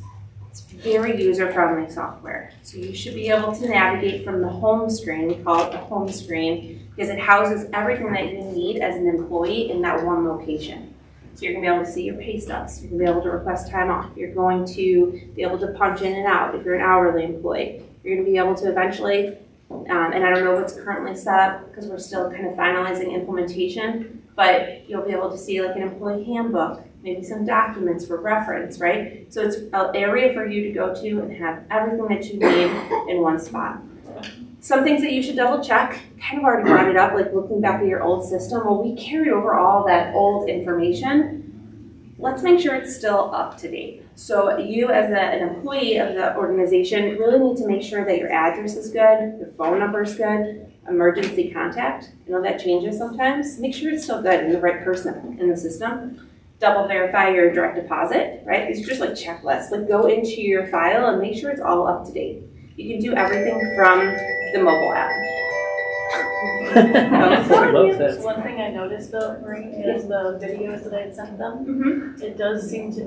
Speaker 14: It's very user-friendly software. So you should be able to navigate from the home screen, we call it the home screen, because it houses everything that you need as an employee in that one location. So you're going to be able to see your pay stubs. You're going to be able to request time off. You're going to be able to punch in and out if you're an hourly employee. You're going to be able to eventually, and I don't know what's currently set up because we're still kind of finalizing implementation, but you'll be able to see like an employee handbook, maybe some documents for reference, right? So it's an area for you to go to and have everything that you need in one spot. Some things that you should double check, kind of already brought it up, like looking back at your old system. Well, we carry over all that old information. Let's make sure it's still up to date. So you as an employee of the organization really need to make sure that your address is good, your phone number is good, emergency contact. I know that changes sometimes. Make sure it's still good and the right person in the system. double verify your direct deposit, right? These are just like checklists. Like go into your file and make sure it's all up to date. You can do everything from the mobile app.
Speaker 2: One thing I noticed though, Marie, is the videos that I had sent them, it does seem to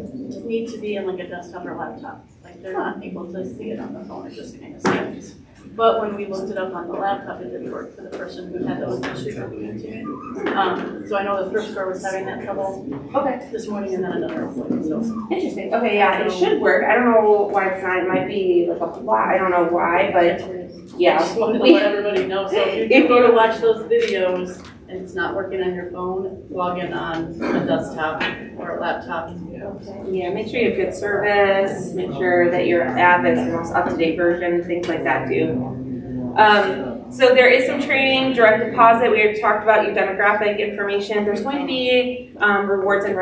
Speaker 2: need to be in like a desktop or laptop. Like they're not able to see it on the phone, it just kind of skips. But when we looked it up on the laptop, it didn't work for the person who had those issues looking into it. So I know the thrift store was having that trouble this morning and then another employee, so.
Speaker 14: Interesting. Okay, yeah, it should work. I don't know why it's not. It might be like a flaw. I don't know why, but yeah.
Speaker 2: I just wanted to let everybody know, so if you go to watch those videos and it's not working on your phone, log in on a desktop or a laptop.
Speaker 14: Yeah, make sure you have good service, make sure that your app is the most up-to-date version, things like that too. So there is some training, direct deposit. We had talked about your demographic information. There's going to be rewards and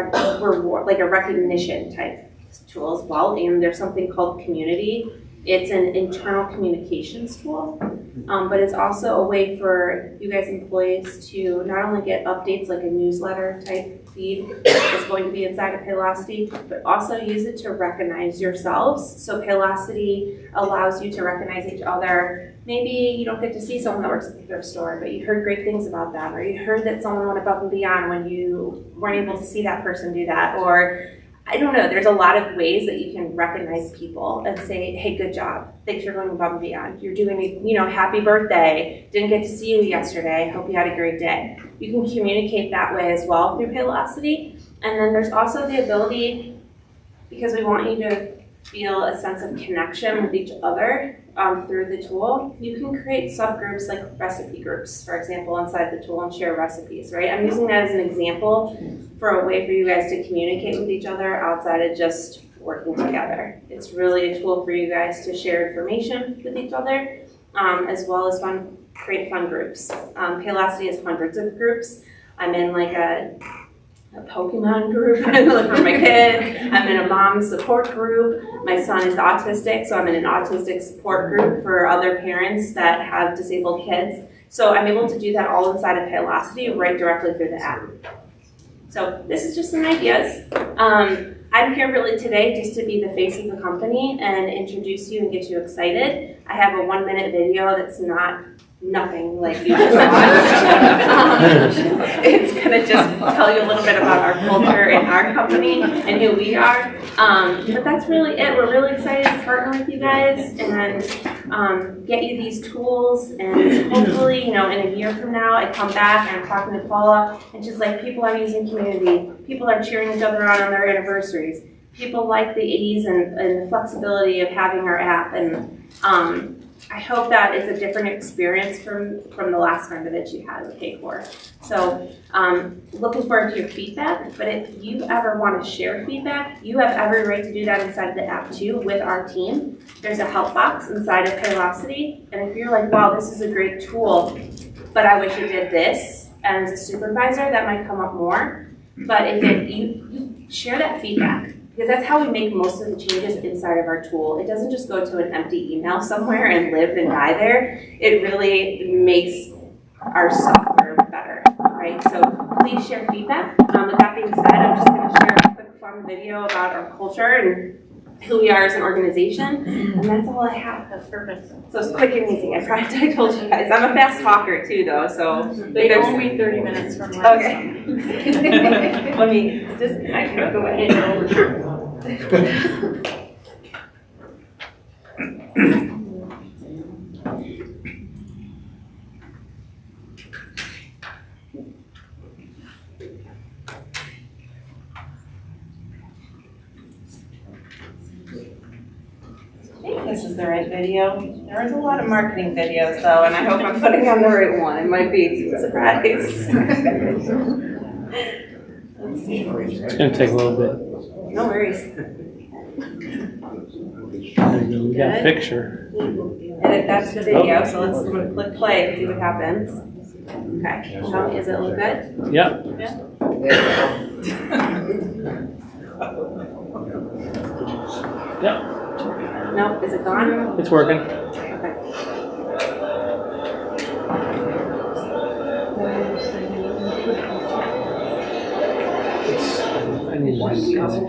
Speaker 14: like a recognition type tool as well. And there's something called Community. It's an internal communications tool, but it's also a way for you guys employees to not only get updates like a newsletter type feed that's going to be inside of Paylocity, but also use it to recognize yourselves. So Paylocity allows you to recognize each other. Maybe you don't get to see someone that works at the thrift store, but you heard great things about them, or you heard that someone went above and beyond when you weren't able to see that person do that, or I don't know, there's a lot of ways that you can recognize people and say, hey, good job. Thanks for going above and beyond. You're doing, happy birthday. Didn't get to see you yesterday. Hope you had a great day. You can communicate that way as well through Paylocity. And then there's also the ability, because we want you to feel a sense of connection with each other through the tool, you can create subgroups like recipe groups, for example, inside the tool and share recipes, right? I'm using that as an example for a way for you guys to communicate with each other outside of just working together. It's really a tool for you guys to share information with each other, as well as create fun groups. Paylocity has hundreds of groups. I'm in like a Pokemon group for my kid. I'm in a mom support group. My son is autistic, so I'm in an autistic support group for other parents that have disabled kids. So I'm able to do that all inside of Paylocity right directly through the app. So this is just some ideas. I'm here really today just to be the face of the company and introduce you and get you excited. I have a 1-minute video that's nothing like you just watched. It's going to just tell you a little bit about our culture and our company and who we are. But that's really it. We're really excited to partner with you guys and get you these tools. And hopefully, in a year from now, I come back and I'm talking to Paula and just like people are using Community. People are cheering each other on their anniversaries. People like the ease and the flexibility of having our app. And I hope that is a different experience from the last member that you had with Paycor. So looking forward to your feedback, but if you ever want to share feedback, you have every right to do that inside the app too with our team. There's a help box inside of Paylocity, and if you're like, wow, this is a great tool, but I wish it did this, and as a supervisor, that might come up more. But if you share that feedback, because that's how we make most of the changes inside of our tool. It doesn't just go to an empty email somewhere and live and die there. It really makes our software better, right? So please share feedback. With that being said, I'm just going to share a quick fun video about our culture and who we are as an organization, and that's all I have. That's perfect. So it's quick and easy. I told you guys. I'm a fast talker too, though. So
Speaker 2: they owe me 30 minutes from last
Speaker 14: Okay. Let me disconnect real quick. This is the right video. There was a lot of marketing videos though, and I hope I'm putting on the right one. It might be a surprise. Let's see.
Speaker 1: It's going to take a little bit.
Speaker 14: No worries.
Speaker 1: There you go. We got a picture.
Speaker 14: And that's the video, so I'm going to click play and see what happens. Okay. Tell me, is it look good?
Speaker 1: Yep.
Speaker 14: Yeah.
Speaker 1: Yep.
Speaker 14: No, is it gone?
Speaker 1: It's working.
Speaker 14: Okay.
Speaker 1: I need
Speaker 16: We hustle.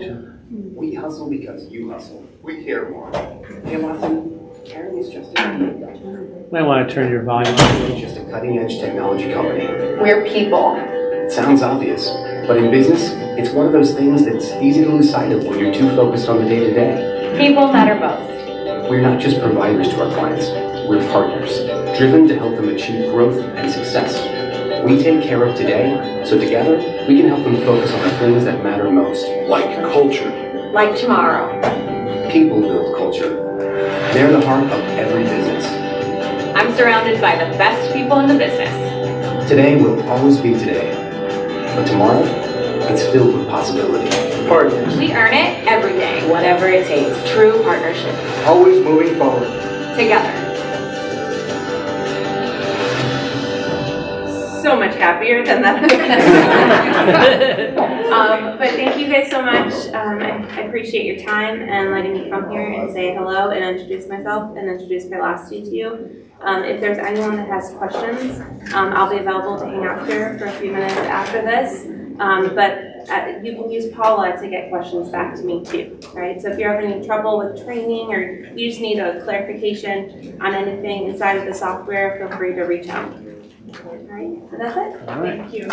Speaker 16: We hustle because you hustle. We care more. Hey, Watson, Karen is just
Speaker 1: Might want to turn your volume up a little.
Speaker 16: just a cutting-edge technology company.
Speaker 11: We're people.
Speaker 16: It sounds obvious, but in business, it's one of those things that's easy to lose sight of when you're too focused on the day-to-day.
Speaker 11: People matter most.
Speaker 16: We're not just providers to our clients. We're partners, driven to help them achieve growth and success. We take care of today, so together, we can help them focus on the things that matter most, like culture.
Speaker 11: Like tomorrow.
Speaker 16: People build culture. They're the heart of every business.
Speaker 11: I'm surrounded by the best people in the business.
Speaker 16: Today will always be today, but tomorrow, it's filled with possibility. Partners.
Speaker 11: We earn it every day, whatever it takes. True partnership.
Speaker 16: Always moving forward.
Speaker 11: Together.
Speaker 14: So much happier than that. But thank you guys so much. I appreciate your time and letting me come here and say hello and introduce myself and introduce Paylocity to you. If there's anyone that has questions, I'll be available to hang out here for a few minutes after this. But you can use Paula to get questions back to me too, right? So if you're having any trouble with training or you just need a clarification on anything inside of the software, feel free to reach out. All right, so that's it.
Speaker 1: All right.
Speaker 14: Thank you.